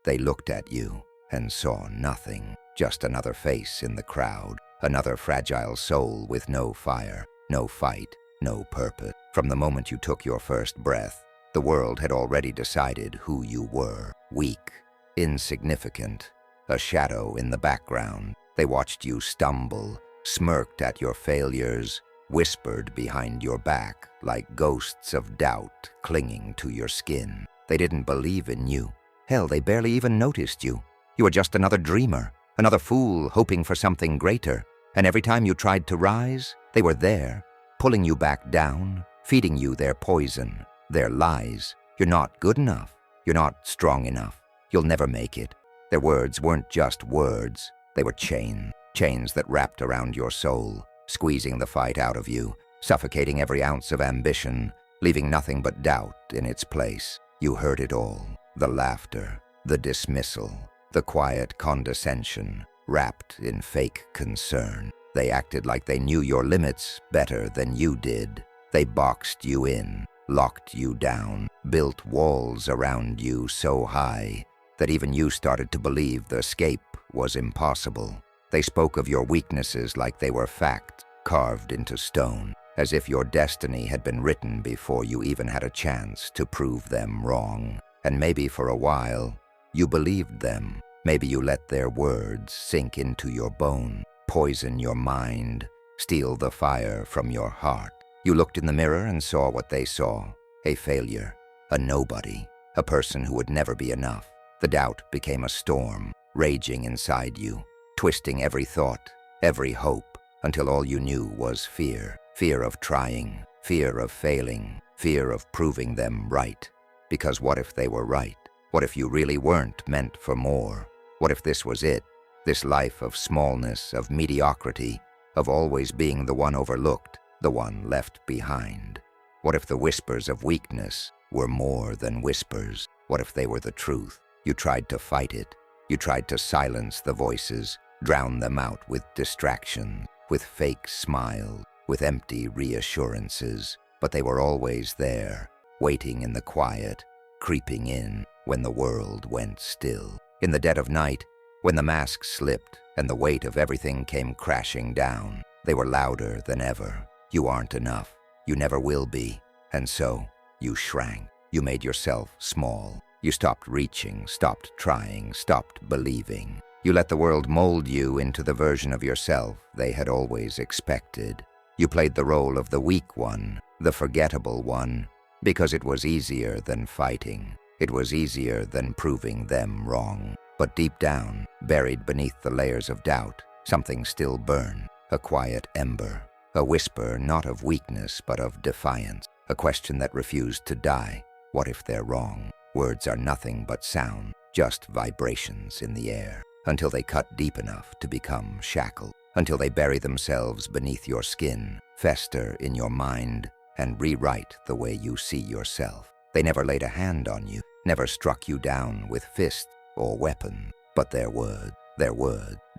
They looked at you and saw nothing, just another face in the crowd, another fragile soul with no fire, no fight, no purpose. From the moment you took your first breath, the world had already decided who you were. Weak, insignificant, a shadow in the background. They watched you stumble, smirked at your failures, whispered behind your back like ghosts of doubt clinging to your skin. They didn't believe in you. Hell, they barely even noticed you. You were just another dreamer, another fool hoping for something greater. And every time you tried to rise, they were there, pulling you back down, feeding you their poison, their lies. You're not good enough. You're not strong enough. You'll never make it. Their words weren't just words. They were chains that wrapped around your soul, squeezing the fight out of you, suffocating every ounce of ambition, leaving nothing but doubt in its place. You heard it all. The laughter, the dismissal, the quiet condescension, wrapped in fake concern. They acted like they knew your limits better than you did. They boxed you in, locked you down, built walls around you so high that even you started to believe the escape was impossible. They spoke of your weaknesses like they were fact, carved into stone, as if your destiny had been written before you even had a chance to prove them wrong. And maybe for a while, you believed them. Maybe you let their words sink into your bone, poison your mind, steal the fire from your heart. You looked in the mirror and saw what they saw: a failure, a nobody, a person who would never be enough. The doubt became a storm, raging inside you, twisting every thought, every hope, until all you knew was fear. Fear of trying, fear of failing, fear of proving them right. Because what if they were right? What if you really weren't meant for more? What if this was it? This life of smallness, of mediocrity, of always being the one overlooked, the one left behind? What if the whispers of weakness were more than whispers? What if they were the truth? You tried to fight it. You tried to silence the voices, drown them out with distractions, with fake smiles, with empty reassurances. But they were always there, waiting in the quiet, creeping in when the world went still. In the dead of night, when the mask slipped and the weight of everything came crashing down, they were louder than ever. You aren't enough. You never will be. And so, you shrank. You made yourself small. You stopped reaching, stopped trying, stopped believing. You let the world mold you into the version of yourself they had always expected. You played the role of the weak one, the forgettable one, because it was easier than fighting. It was easier than proving them wrong. But deep down, buried beneath the layers of doubt, something still burned, a quiet ember, a whisper not of weakness but of defiance, a question that refused to die. What if they're wrong? Words are nothing but sound, just vibrations in the air, until they cut deep enough to become shackled, until they bury themselves beneath your skin, fester in your mind, and rewrite the way you see yourself. They never laid a hand on you, never struck you down with fist or weapon, but their word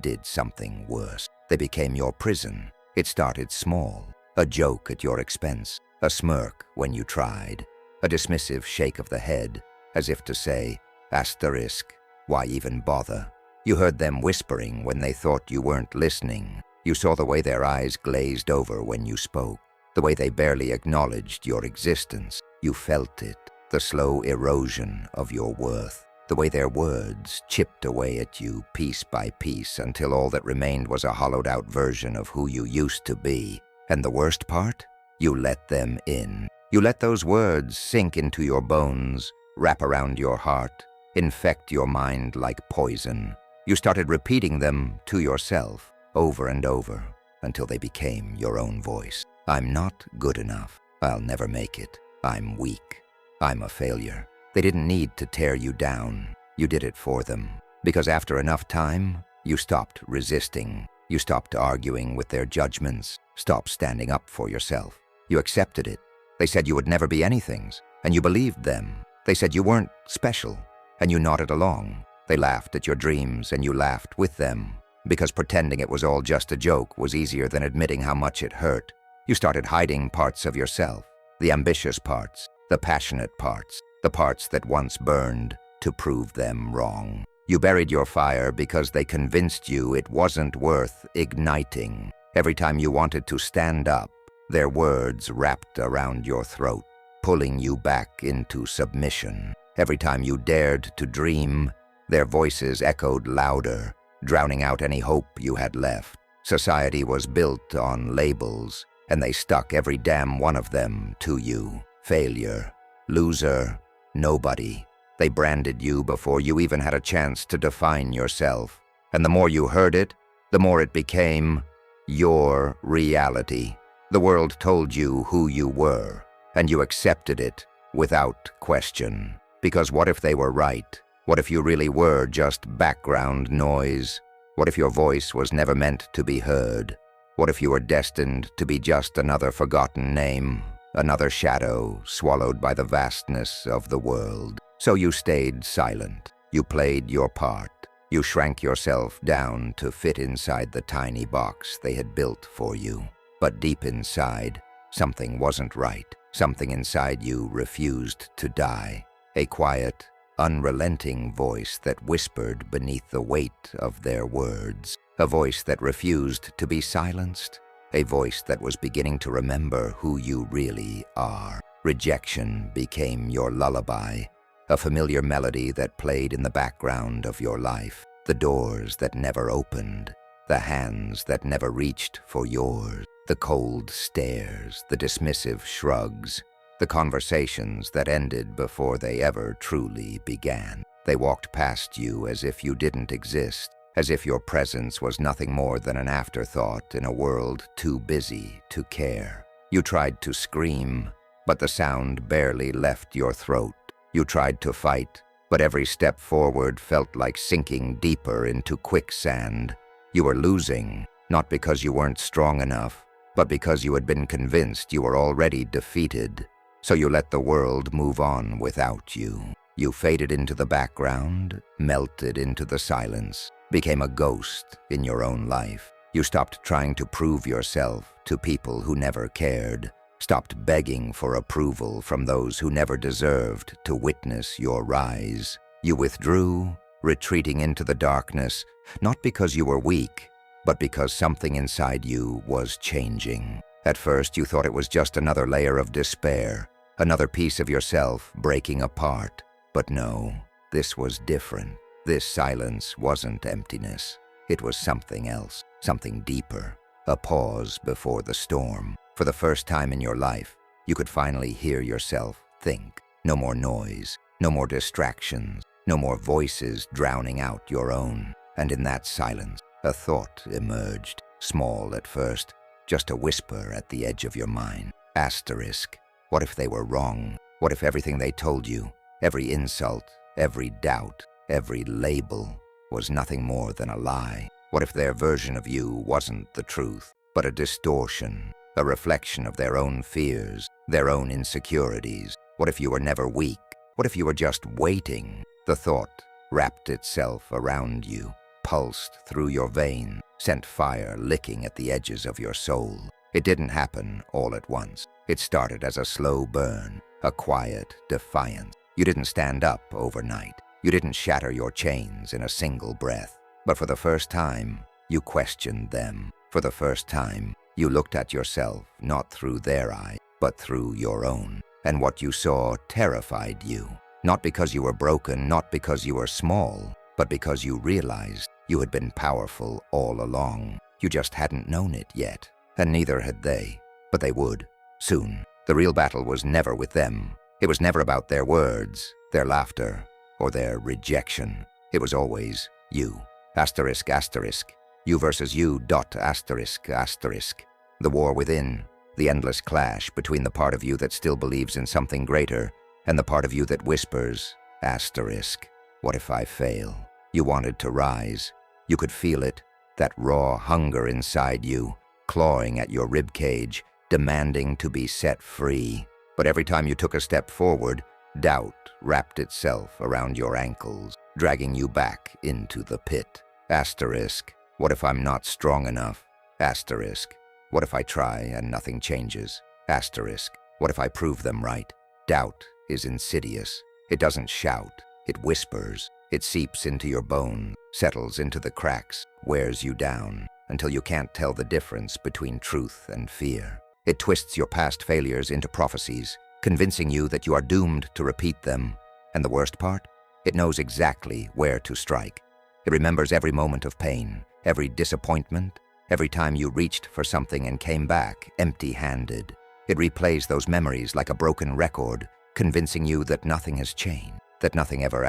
did something worse. They became your prison. It started small, a joke at your expense, a smirk when you tried, a dismissive shake of the head, as if to say, asterisk, why even bother? You heard them whispering when they thought you weren't listening. You saw the way their eyes glazed over when you spoke, the way they barely acknowledged your existence. You felt it, the slow erosion of your worth, the way their words chipped away at you piece by piece until all that remained was a hollowed-out version of who you used to be. And the worst part? You let them in. You let those words sink into your bones, wrap around your heart, infect your mind like poison. You started repeating them to yourself over and over until they became your own voice. I'm not good enough. I'll never make it. I'm weak. I'm a failure. They didn't need to tear you down. You did it for them. Because after enough time, you stopped resisting. You stopped arguing with their judgments. Stopped standing up for yourself. You accepted it. They said you would never be anythings, and you believed them. They said you weren't special, and you nodded along. They laughed at your dreams, and you laughed with them, because pretending it was all just a joke was easier than admitting how much it hurt. You started hiding parts of yourself, the ambitious parts, the passionate parts, the parts that once burned to prove them wrong. You buried your fire because they convinced you it wasn't worth igniting. Every time you wanted to stand up, their words wrapped around your throat, pulling you back into submission. Every time you dared to dream, their voices echoed louder, drowning out any hope you had left. Society was built on labels, and they stuck every damn one of them to you. Failure, loser, nobody. They branded you before you even had a chance to define yourself. And the more you heard it, the more it became your reality. The world told you who you were, and you accepted it without question. Because what if they were right? What if you really were just background noise? What if your voice was never meant to be heard? What if you were destined to be just another forgotten name, another shadow swallowed by the vastness of the world? So you stayed silent. You played your part. You shrank yourself down to fit inside the tiny box they had built for you. But deep inside, something wasn't right. Something inside you refused to die. A quiet, unrelenting voice that whispered beneath the weight of their words. A voice that refused to be silenced. A voice that was beginning to remember who you really are. Rejection became your lullaby, a familiar melody that played in the background of your life. The doors that never opened, the hands that never reached for yours, the cold stares, the dismissive shrugs, the conversations that ended before they ever truly began. They walked past you as if you didn't exist, as if your presence was nothing more than an afterthought in a world too busy to care. You tried to scream, but the sound barely left your throat. You tried to fight, but every step forward felt like sinking deeper into quicksand. You were losing, not because you weren't strong enough, but because you had been convinced you were already defeated. So you let the world move on without you. You faded into the background, melted into the silence, became a ghost in your own life. You stopped trying to prove yourself to people who never cared, stopped begging for approval from those who never deserved to witness your rise. You withdrew, retreating into the darkness, not because you were weak, but because something inside you was changing. At first, you thought it was just another layer of despair, another piece of yourself breaking apart. But no, this was different. This silence wasn't emptiness. It was something else, something deeper, a pause before the storm. For the first time in your life, you could finally hear yourself think. No more noise, no more distractions, no more voices drowning out your own. And in that silence, a thought emerged, small at first, just a whisper at the edge of your mind. Asterisk. What if they were wrong? What if everything they told you, every insult, every doubt, every label, was nothing more than a lie? What if their version of you wasn't the truth, but a distortion, a reflection of their own fears, their own insecurities? What if you were never weak? What if you were just waiting? The thought wrapped itself around you, pulsed through your veins, sent fire licking at the edges of your soul. It didn't happen all at once. It started as a slow burn, a quiet defiance. You didn't stand up overnight. You didn't shatter your chains in a single breath. But for the first time, you questioned them. For the first time, you looked at yourself not through their eyes, but through your own. And what you saw terrified you. Not because you were broken, not because you were small, but because you realized you had been powerful all along. You just hadn't known it yet. And neither had they. But they would. Soon. The real battle was never with them. It was never about their words, their laughter, or their rejection. It was always you. Asterisk, asterisk. You versus you, dot, asterisk, asterisk. The war within. The endless clash between the part of you that still believes in something greater and the part of you that whispers, asterisk. What if I fail? You wanted to rise. You could feel it, that raw hunger inside you, clawing at your ribcage, demanding to be set free. But every time you took a step forward, doubt wrapped itself around your ankles, dragging you back into the pit. Asterisk. What if I'm not strong enough? Asterisk. What if I try and nothing changes? Asterisk. What if I prove them right? Doubt is insidious. It doesn't shout. It whispers. It seeps into your bones, settles into the cracks, wears you down, until you can't tell the difference between truth and fear. It twists your past failures into prophecies, convincing you that you are doomed to repeat them. And the worst part? It knows exactly where to strike. It remembers every moment of pain, every disappointment, every time you reached for something and came back empty-handed. It replays those memories like a broken record, convincing you that nothing has changed, that nothing ever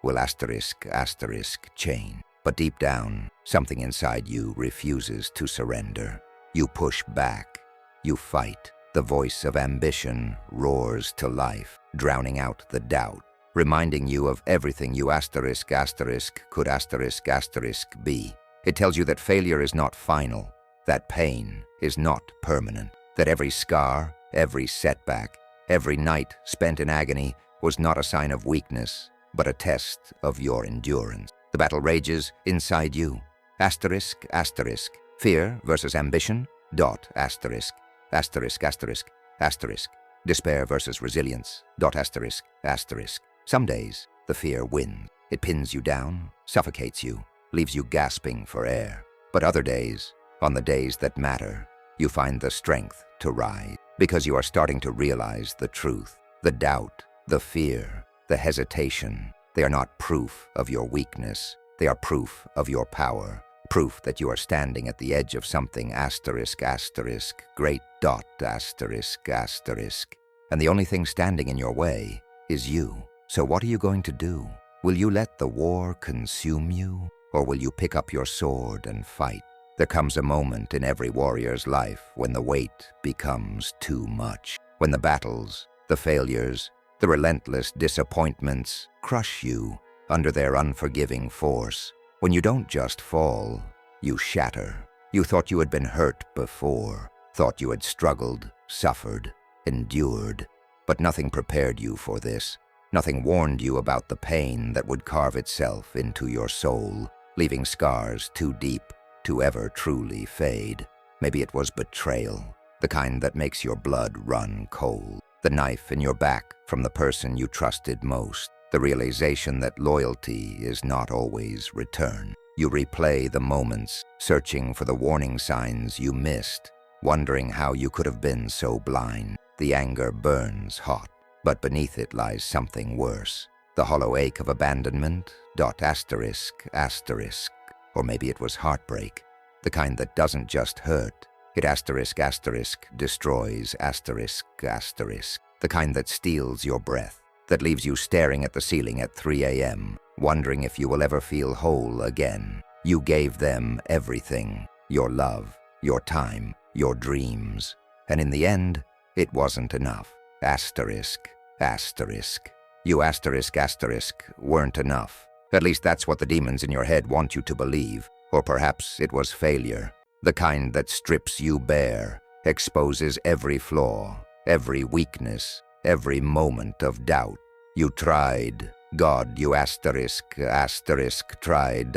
will change. But deep down, something inside you refuses to surrender. You push back. You fight. The voice of ambition roars to life, drowning out the doubt, reminding you of everything you could be. It tells you that failure is not final, that pain is not permanent, that every scar, every setback, every night spent in agony was not a sign of weakness, but a test of your endurance. The battle rages inside you. Fear versus ambition. Despair versus resilience. Some days, the fear wins. It pins you down, suffocates you, leaves you gasping for air. But other days, on the days that matter, you find the strength to rise, because you are starting to realize the truth. The doubt, the fear, the hesitation, they are not proof of your weakness. They are proof of your power. Proof that you are standing at the edge of something great. And the only thing standing in your way is you. So what are you going to do? Will you let the war consume you? Or will you pick up your sword and fight? There comes a moment in every warrior's life when the weight becomes too much. When the battles, the failures, the relentless disappointments crush you under their unforgiving force. When you don't just fall, you shatter. You thought you had been hurt before, thought you had struggled, suffered, endured. But nothing prepared you for this. Nothing warned you about the pain that would carve itself into your soul, leaving scars too deep to ever truly fade. Maybe it was betrayal, the kind that makes your blood run cold. The knife in your back from the person you trusted most. The realization that loyalty is not always returned. You replay the moments, searching for the warning signs you missed, wondering how you could have been so blind. The anger burns hot, but beneath it lies something worse. The hollow ache of abandonment. Or maybe it was heartbreak, the kind that doesn't just hurt. It destroys. The kind that steals your breath, that leaves you staring at the ceiling at 3 a.m., wondering if you will ever feel whole again. You gave them everything, your love, your time, your dreams. And in the end, it wasn't enough. You weren't enough. At least that's what the demons in your head want you to believe. Or perhaps it was failure, the kind that strips you bare, exposes every flaw, every weakness, every moment of doubt. You tried. God, you tried.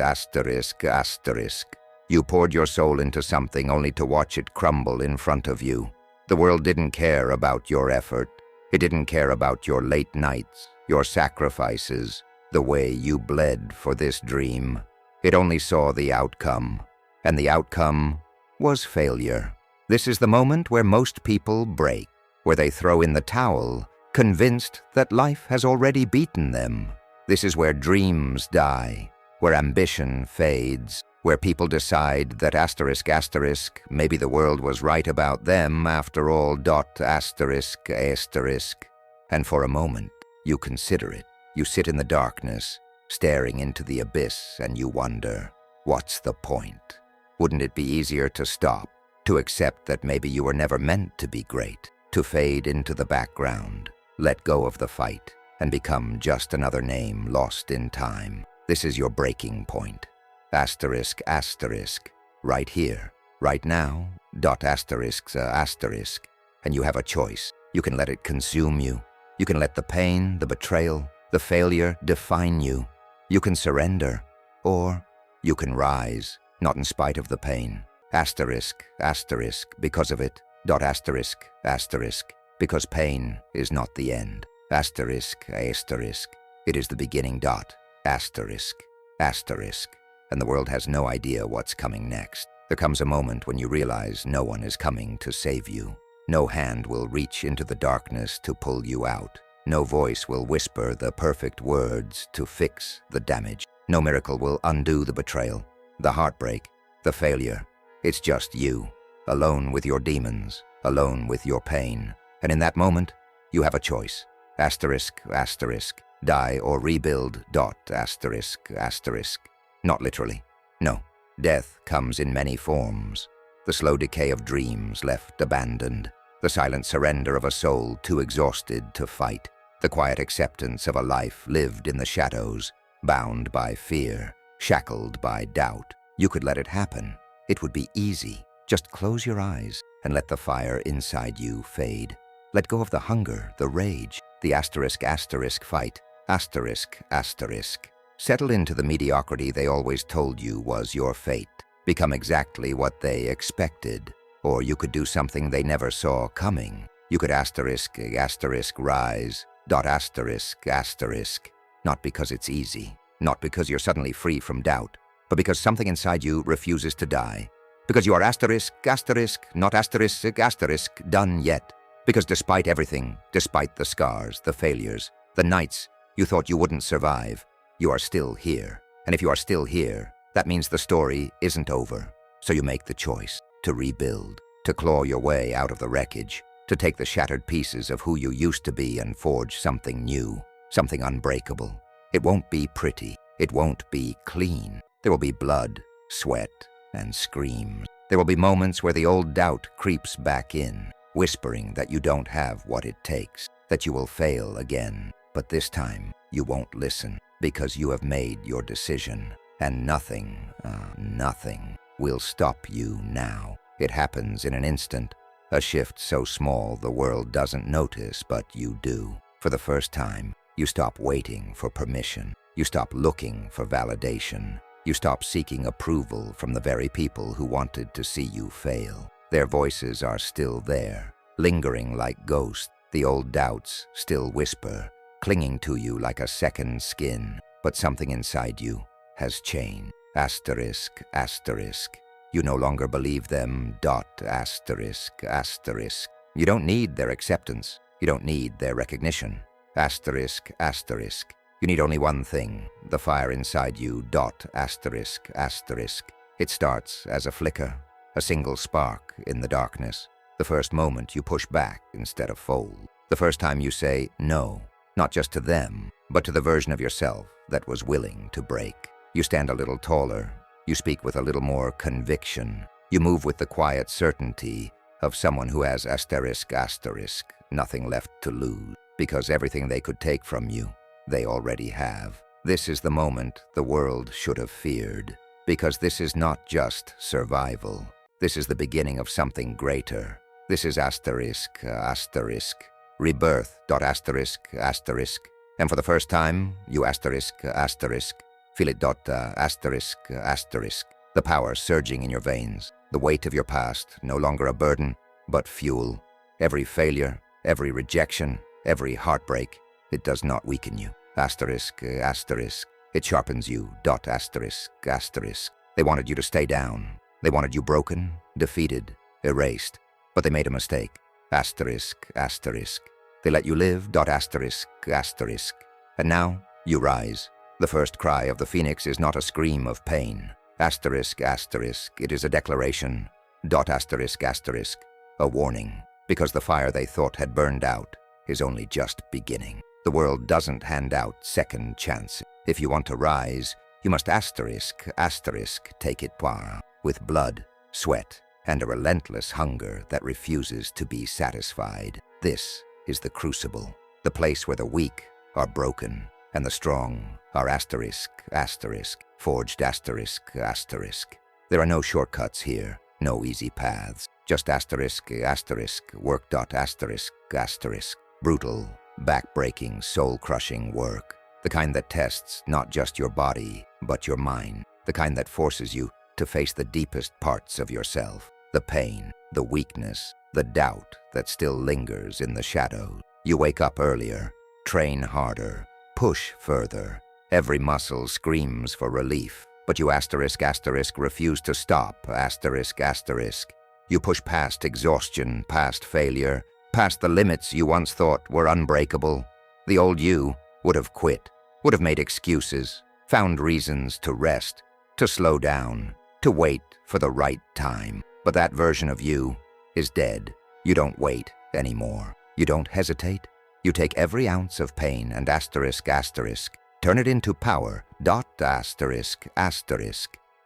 You poured your soul into something only to watch it crumble in front of you. The world didn't care about your effort. It didn't care about your late nights, your sacrifices, the way you bled for this dream. It only saw the outcome, and the outcome was failure. This is the moment where most people break, where they throw in the towel, convinced that life has already beaten them. This is where dreams die, where ambition fades, where people decide that maybe the world was right about them after all. And for a moment, you consider it. You sit in the darkness, staring into the abyss, and you wonder, what's the point? Wouldn't it be easier to stop, to accept that maybe you were never meant to be great, to fade into the background, let go of the fight, and become just another name lost in time? This is your breaking point. Right here, right now. And you have a choice. You can let it consume you. You can let the pain, the betrayal, the failure define you. You can surrender, or you can rise, not in spite of the pain. Because of it. Because pain is not the end. Asterisk, asterisk. It is the beginning dot. Asterisk, asterisk. And the world has no idea what's coming next. There comes a moment when you realize no one is coming to save you. No hand will reach into the darkness to pull you out. No voice will whisper the perfect words to fix the damage. No miracle will undo the betrayal, the heartbreak, the failure. It's just you, alone with your demons, alone with your pain. And in that moment, you have a choice. Asterisk, asterisk. Die or rebuild, dot, asterisk, asterisk. Not literally. No. Death comes in many forms. The slow decay of dreams left abandoned. The silent surrender of a soul too exhausted to fight. The quiet acceptance of a life lived in the shadows, bound by fear, shackled by doubt. You could let it happen. It would be easy. Just close your eyes and let the fire inside you fade. Let go of the hunger, the rage, the asterisk, asterisk fight. Asterisk, asterisk. Settle into the mediocrity they always told you was your fate. Become exactly what they expected. Or you could do something they never saw coming. You could asterisk, asterisk rise, dot asterisk, asterisk. Not because it's easy. Not because you're suddenly free from doubt. But because something inside you refuses to die. Because you are asterisk, asterisk, not asterisk, asterisk, done yet. Because despite everything, despite the scars, the failures, the nights you thought you wouldn't survive, you are still here. And if you are still here, that means the story isn't over. So you make the choice to rebuild, to claw your way out of the wreckage, to take the shattered pieces of who you used to be and forge something new, something unbreakable. It won't be pretty. It won't be clean. There will be blood, sweat, and screams. There will be moments where the old doubt creeps back in, whispering that you don't have what it takes, that you will fail again. But this time, you won't listen, because you have made your decision, and nothing will stop you now. It happens in an instant, a shift so small the world doesn't notice, but you do. For the first time, you stop waiting for permission. You stop looking for validation. You stop seeking approval from the very people who wanted to see you fail. Their voices are still there, lingering like ghosts. The old doubts still whisper, clinging to you like a second skin. But something inside you has changed. Asterisk, asterisk. You no longer believe them, dot, asterisk, asterisk. You don't need their acceptance. You don't need their recognition. Asterisk, asterisk. You need only one thing, the fire inside you, dot, asterisk, asterisk. It starts as a flicker, a single spark in the darkness. The first moment you push back instead of fold. The first time you say no, not just to them, but to the version of yourself that was willing to break. You stand a little taller. You speak with a little more conviction. You move with the quiet certainty of someone who has asterisk, asterisk, nothing left to lose, because everything they could take from you, they already have. This is the moment the world should have feared, because this is not just survival. This is the beginning of something greater. This is asterisk, asterisk, rebirth, dot, asterisk, asterisk. And for the first time, you asterisk, asterisk, feel it, dot, asterisk, asterisk. The power surging in your veins, the weight of your past, no longer a burden, but fuel. Every failure, every rejection, every heartbreak, it does not weaken you. Asterisk, asterisk. It sharpens you, dot, asterisk, asterisk. They wanted you to stay down. They wanted you broken, defeated, erased. But they made a mistake. Asterisk, asterisk. They let you live, dot, asterisk, asterisk. And now, you rise. The first cry of the phoenix is not a scream of pain. Asterisk, asterisk. It is a declaration, dot, asterisk, asterisk. A warning, because the fire they thought had burned out is only just beginning. The world doesn't hand out second chances. If you want to rise, you must asterisk, asterisk, take it par, with blood, sweat, and a relentless hunger that refuses to be satisfied. This is the crucible, the place where the weak are broken and the strong are asterisk, asterisk, forged asterisk, asterisk. There are no shortcuts here, no easy paths, just asterisk, asterisk, work, dot, asterisk, asterisk. Brutal, back-breaking, soul-crushing work. The kind that tests not just your body, but your mind. The kind that forces you to face the deepest parts of yourself. The pain, the weakness, the doubt that still lingers in the shadows. You wake up earlier, Train harder. Push further. Every muscle screams for relief. But you refuse to stop. You push past exhaustion, past failure, past the limits you once thought were unbreakable. The old you would have quit, would have made excuses, found reasons to rest, to slow down, to wait for the right time. But that version of you is dead. You don't wait anymore. You don't hesitate. You take every ounce of pain and turn it into power.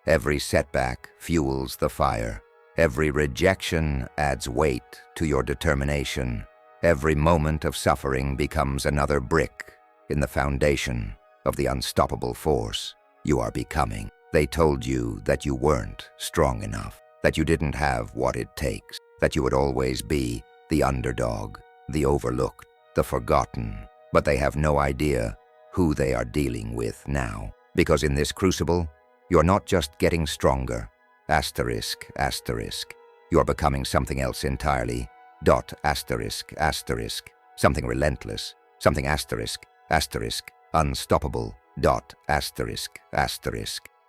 Every setback fuels the fire. Every rejection adds weight to your determination. Every moment of suffering becomes another brick in the foundation of the unstoppable force you are becoming. They told you that you weren't strong enough, that you didn't have what it takes, that you would always be the underdog, the overlooked, the forgotten. But they have no idea who they are dealing with now. Because in this crucible, you're not just getting stronger. You're becoming something else entirely. Something relentless. Something unstoppable.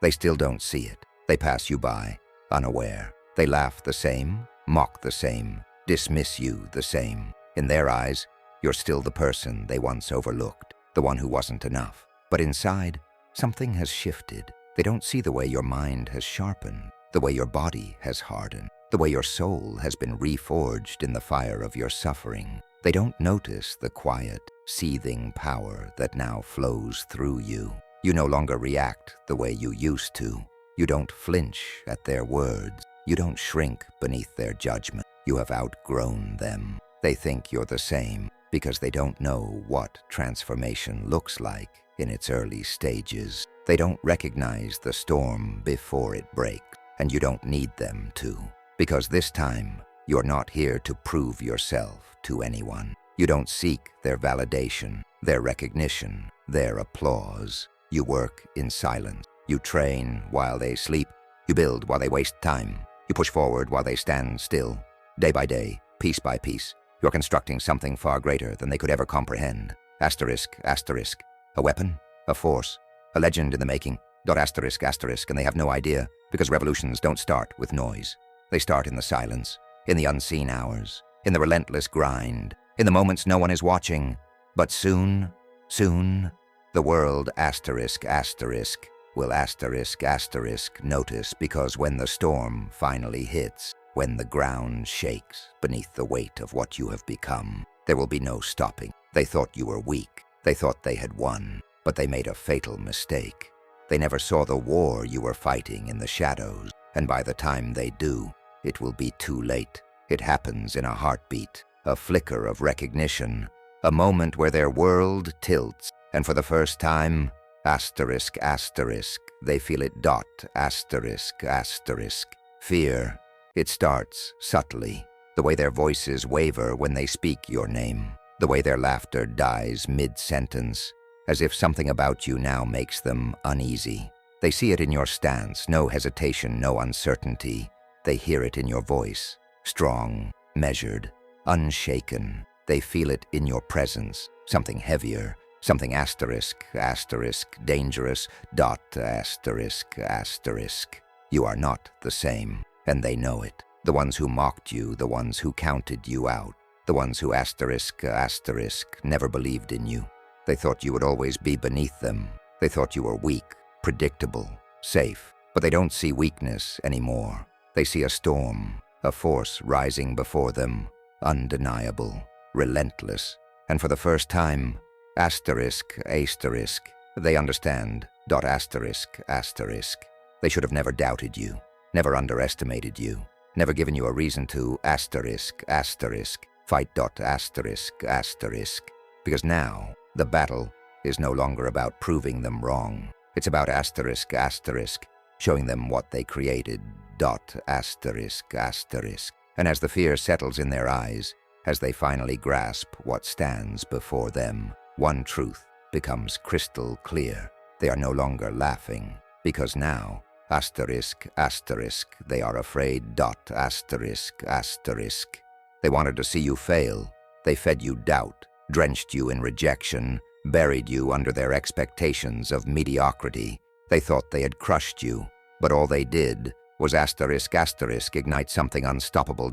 They still don't see it. They pass you by, unaware. They laugh the same, mock the same, dismiss you the same. In their eyes, you're still the person they once overlooked, the one who wasn't enough. But inside, something has shifted. They don't see the way your mind has sharpened, the way your body has hardened, the way your soul has been reforged in the fire of your suffering. They don't notice the quiet, seething power that now flows through you. You no longer react the way you used to. You don't flinch at their words. You don't shrink beneath their judgment. You have outgrown them. They think you're the same because they don't know what transformation looks like in its early stages. They don't recognize the storm before it breaks, and you don't need them to. Because this time, you're not here to prove yourself to anyone. You don't seek their validation, their recognition, their applause. You work in silence. You train while they sleep. You build while they waste time. You push forward while they stand still. Day by day, piece by piece, you're constructing something far greater than they could ever comprehend. A weapon, a force, a legend in the making. And they have no idea, because revolutions don't start with noise. They start in the silence, in the unseen hours, in the relentless grind, in the moments no one is watching. But soon, the world will notice, because when the storm finally hits, when the ground shakes beneath the weight of what you have become, there will be no stopping. They thought you were weak. They thought they had won, but they made a fatal mistake. They never saw the war you were fighting in the shadows, and by the time they do, it will be too late. It happens in a heartbeat, a flicker of recognition, a moment where their world tilts, and for the first time, they feel it. Fear. It starts subtly, the way their voices waver when they speak your name, the way their laughter dies mid-sentence, as if something about you now makes them uneasy. They see it in your stance, no hesitation, no uncertainty. They hear it in your voice, strong, measured, unshaken. They feel it in your presence, something heavier, something dangerous, You are not the same, and they know it. The ones who mocked you, the ones who counted you out, the ones who never believed in you. They thought you would always be beneath them. They thought you were weak, predictable, safe. But they don't see weakness anymore. They see a storm, a force rising before them, undeniable, relentless. And for the first time, they understand. They should have never doubted you, never underestimated you, never given you a reason to fight. Because now, the battle is no longer about proving them wrong. It's about showing them what they created. And as the fear settles in their eyes, as they finally grasp what stands before them, one truth becomes crystal clear. They are no longer laughing, because now, they are afraid. They wanted to see you fail. They fed you doubt. drenched you in rejection, buried you under their expectations of mediocrity. They thought they had crushed you, but all they did was ignite something unstoppable.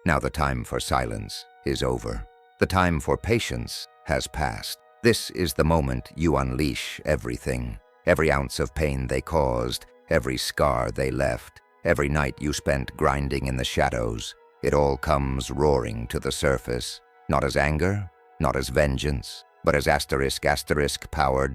Now the time for silence is over. The time for patience has passed. This is the moment you unleash everything. Every ounce of pain they caused, every scar they left, every night you spent grinding in the shadows. It all comes roaring to the surface, not as anger, not as vengeance, but as power.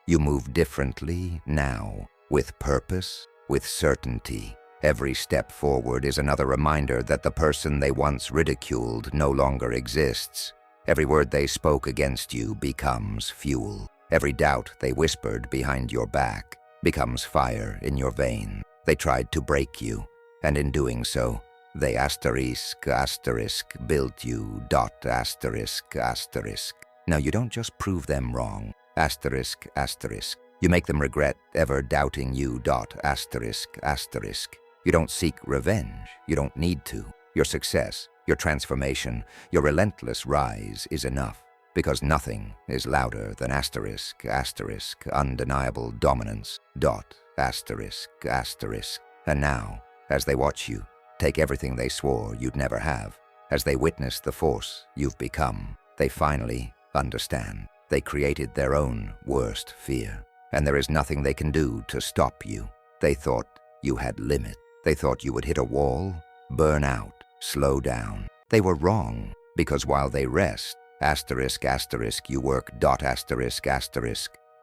You move differently now, with purpose, with certainty. Every step forward is another reminder that the person they once ridiculed no longer exists. Every word they spoke against you becomes fuel. Every doubt they whispered behind your back becomes fire in your veins. They tried to break you, and in doing so, they built you. Now you don't just prove them wrong. You make them regret ever doubting you. You don't seek revenge. You don't need to. Your success, your transformation, your relentless rise is enough, because nothing is louder than undeniable dominance. And now, as they watch you take everything they swore you'd never have, as they witness the force you've become, they finally understand. They created their own worst fear, and there is nothing they can do to stop you. They thought you had limit. They thought you would hit a wall, burn out, slow down. They were wrong, because while they rest, you work.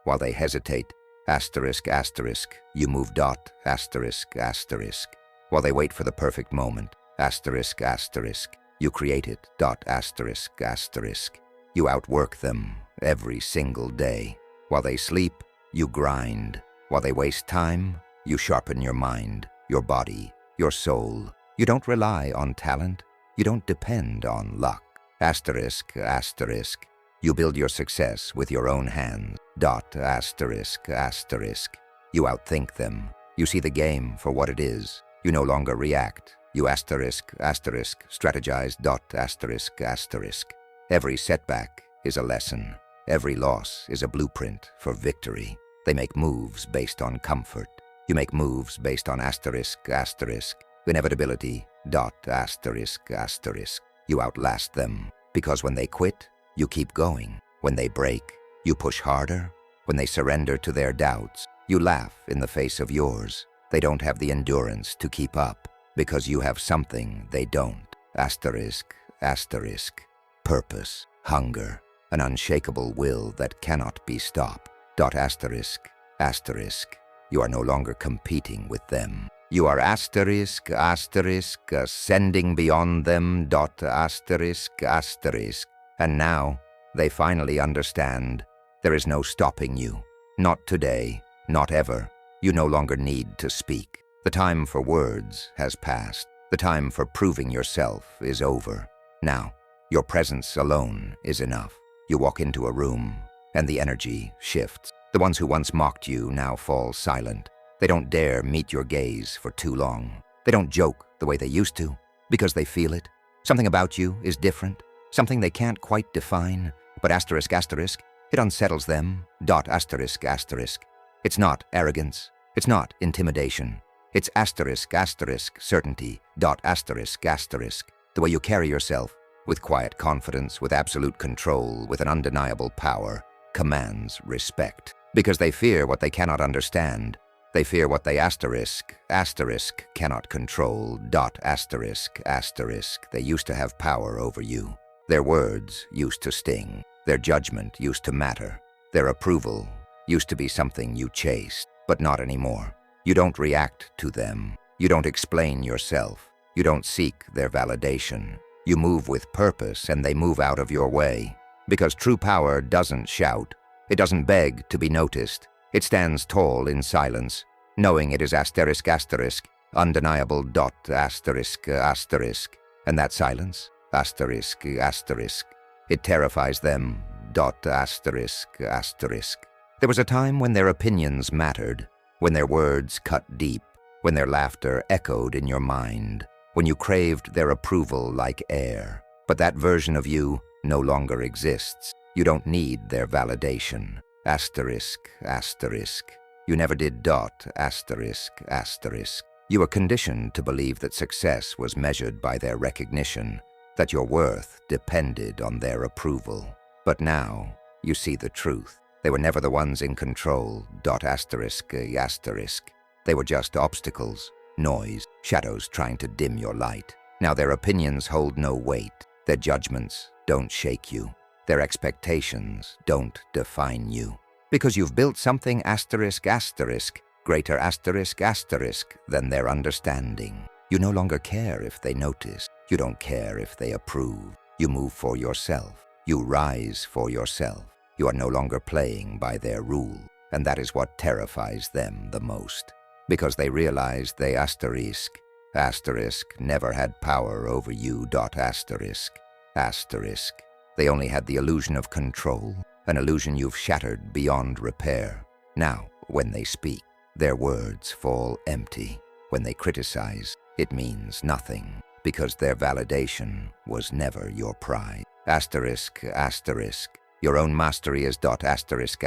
While they hesitate, you move. While they wait for the perfect moment, you create it. You outwork them every single day. While they sleep, you grind. While they waste time, you sharpen your mind, your body, your soul. You don't rely on talent. You don't depend on luck. You build your success with your own hands. You outthink them. You see the game for what it is. You no longer react. You strategize. Every setback is a lesson. Every loss is a blueprint for victory. They make moves based on comfort. You make moves based on inevitability. You outlast them, because when they quit, you keep going. When they break, you push harder. When they surrender to their doubts, you laugh in the face of yours. They don't have the endurance to keep up, because you have something they don't. Purpose, hunger, an unshakable will that cannot be stopped. You are no longer competing with them. You are ascending beyond them. And now, they finally understand. There is no stopping you. Not today, not ever. You no longer need to speak. The time for words has passed. The time for proving yourself is over. Now, your presence alone is enough. You walk into a room, and the energy shifts. The ones who once mocked you now fall silent. They don't dare meet your gaze for too long. They don't joke the way they used to, because they feel it. Something about you is different, something they can't quite define, but it unsettles them. It's not arrogance. It's not intimidation. It's certainty. The way you carry yourself, with quiet confidence, with absolute control, with an undeniable power, commands respect. Because they fear what they cannot understand. They fear what they cannot control. They used to have power over you. Their words used to sting. Their judgment used to matter. Their approval used to be something you chased, but not anymore. You don't react to them. You don't explain yourself. You don't seek their validation. You move with purpose, and they move out of your way. Because true power doesn't shout. It doesn't beg to be noticed. It stands tall in silence, knowing it is undeniable. And that silence, it terrifies them. There was a time when their opinions mattered, when their words cut deep, when their laughter echoed in your mind, when you craved their approval like air. But that version of you no longer exists. You don't need their validation. Asterisk, asterisk. You never did dot, asterisk, asterisk. You were conditioned to believe that success was measured by their recognition, that your worth depended on their approval. But now, you see the truth. They were never the ones in control, dot asterisk, asterisk. They were just obstacles, noise, shadows trying to dim your light. Now their opinions hold no weight. Their judgments don't shake you. Their expectations don't define you. Because you've built something asterisk, asterisk, greater asterisk, asterisk than their understanding. You no longer care if they notice. You don't care if they approve. You move for yourself. You rise for yourself. You are no longer playing by their rule, and that is what terrifies them the most. Because they realize they asterisk never had power over you, dot asterisk. They only had the illusion of control, an illusion you've shattered beyond repair. Now, when they speak, their words fall empty. When they criticize, it means nothing, because their validation was never your pride. Asterisk. Your own mastery is dot asterisk,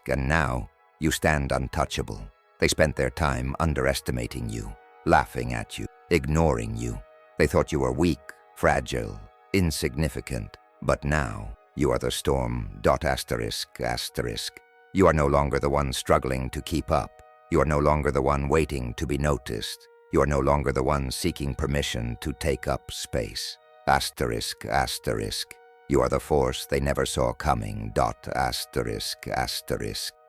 and now you stand untouchable. They spent their time underestimating you, laughing at you, ignoring you. They thought you were weak, fragile, insignificant. But now, you are the storm, dot asterisk. You are no longer the one struggling to keep up. You are no longer the one waiting to be noticed. You are no longer the one seeking permission to take up space. Asterisk. You are the force they never saw coming, dot asterisk.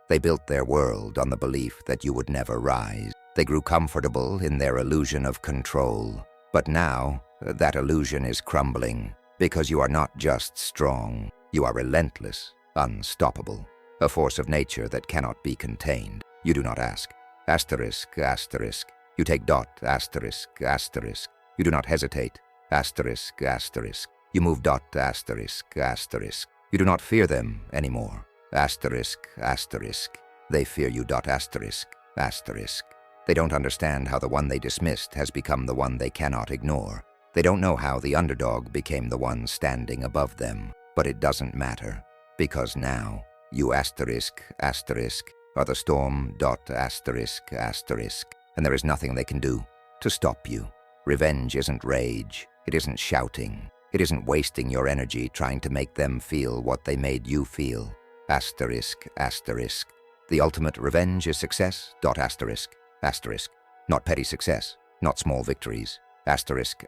They built their world on the belief that you would never rise. They grew comfortable in their illusion of control. But now, that illusion is crumbling, because you are not just strong. You are relentless, unstoppable, a force of nature that cannot be contained. You do not ask. Asterisk. You take dot asterisk. You do not hesitate. Asterisk. You move dot asterisk. You do not fear them anymore. Asterisk. They fear you, dot asterisk. They don't understand how the one they dismissed has become the one they cannot ignore. They don't know how the underdog became the one standing above them. But it doesn't matter, because now, you asterisk, are the storm, dot asterisk, and there is nothing they can do to stop you. Revenge isn't rage, it isn't shouting, it isn't wasting your energy trying to make them feel what they made you feel. Asterisk. The ultimate revenge is success, dot asterisk. Not petty success, not small victories. Asterisk.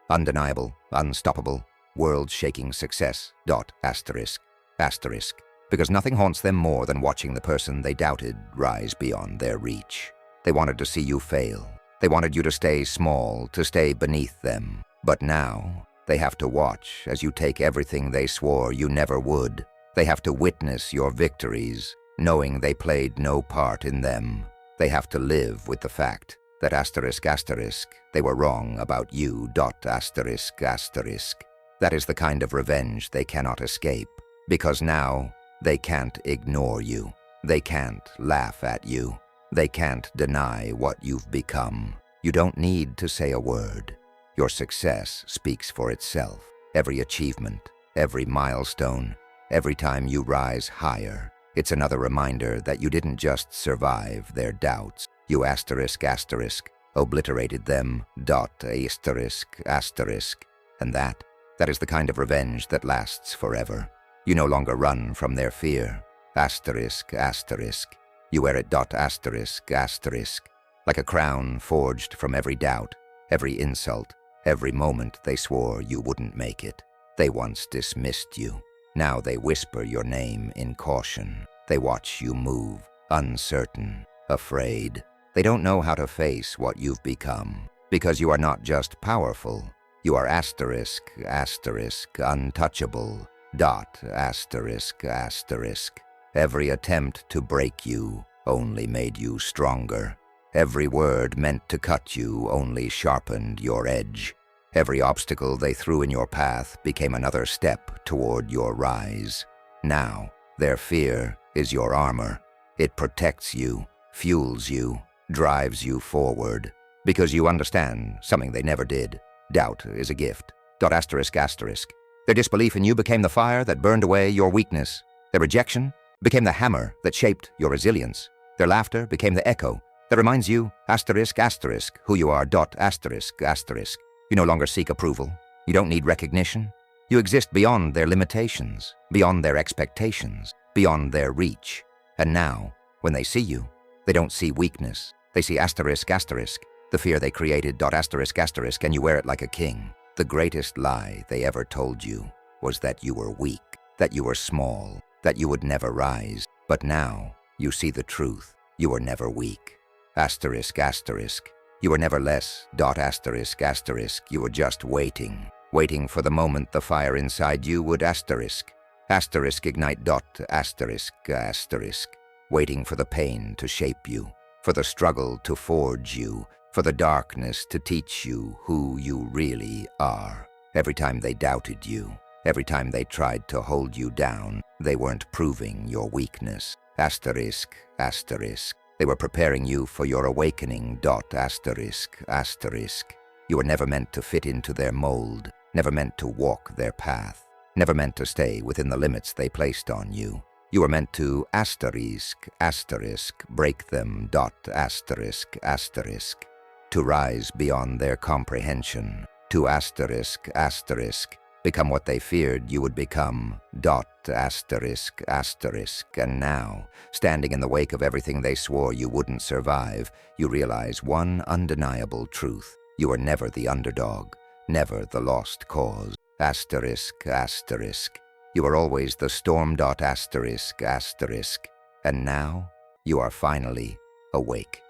Undeniable, unstoppable, world-shaking success, dot asterisk. Because nothing haunts them more than watching the person they doubted rise beyond their reach. They wanted to see you fail. They wanted you to stay small, to stay beneath them. But now, they have to watch as you take everything they swore you never would. They have to witness your victories, knowing they played no part in them. They have to live with the fact that asterisk, they were wrong about you, dot asterisk. That is the kind of revenge they cannot escape, because now they can't ignore you. They can't laugh at you. They can't deny what you've become. You don't need to say a word. Your success speaks for itself. Every achievement, every milestone, every time you rise higher, it's another reminder that you didn't just survive their doubts. You asterisk, obliterated them, dot asterisk. And that is the kind of revenge that lasts forever. You no longer run from their fear. Asterisk. You wear it, dot asterisk. Like a crown forged from every doubt, every insult, every moment they swore you wouldn't make it. They once dismissed you. Now they whisper your name in caution. They watch you move, uncertain, afraid. They don't know how to face what you've become, because you are not just powerful. You are asterisk, untouchable, dot asterisk. Every attempt to break you only made you stronger. Every word meant to cut you only sharpened your edge. Every obstacle they threw in your path became another step toward your rise. Now, their fear is your armor. It protects you, fuels you, drives you forward. Because you understand something they never did. Doubt is a gift. Dot asterisk asterisk. Their disbelief in you became the fire that burned away your weakness. Their rejection became the hammer that shaped your resilience. Their laughter became the echo that reminds you, asterisk asterisk, who you are. Dot asterisk asterisk. You no longer seek approval. You don't need recognition. You exist beyond their limitations, beyond their expectations, beyond their reach. And now, when they see you, they don't see weakness. They see asterisk asterisk, the fear they created. Dot asterisk asterisk, and you wear it like a king. The greatest lie they ever told you was that you were weak, that you were small, that you would never rise. But now, you see the truth. You were never weak. Asterisk asterisk. You were never less. Dot asterisk asterisk. You were just waiting. Waiting for the moment the fire inside you would asterisk ignite. Dot asterisk asterisk. Waiting for the pain to shape you, for the struggle to forge you, for the darkness to teach you who you really are. Every time they doubted you, every time they tried to hold you down, they weren't proving your weakness. Asterisk asterisk. They were preparing you for your awakening. Dot asterisk asterisk. You were never meant to fit into their mold, never meant to walk their path, never meant to stay within the limits they placed on you. You were meant to asterisk asterisk, break them. Dot asterisk asterisk. To rise beyond their comprehension, to asterisk asterisk, become what they feared you would become. Dot asterisk asterisk. And now, standing in the wake of everything they swore you wouldn't survive, you realize one undeniable truth. You were never the underdog, never the lost cause. Asterisk asterisk. You were always the storm. Dot asterisk asterisk. And now, you are finally awake.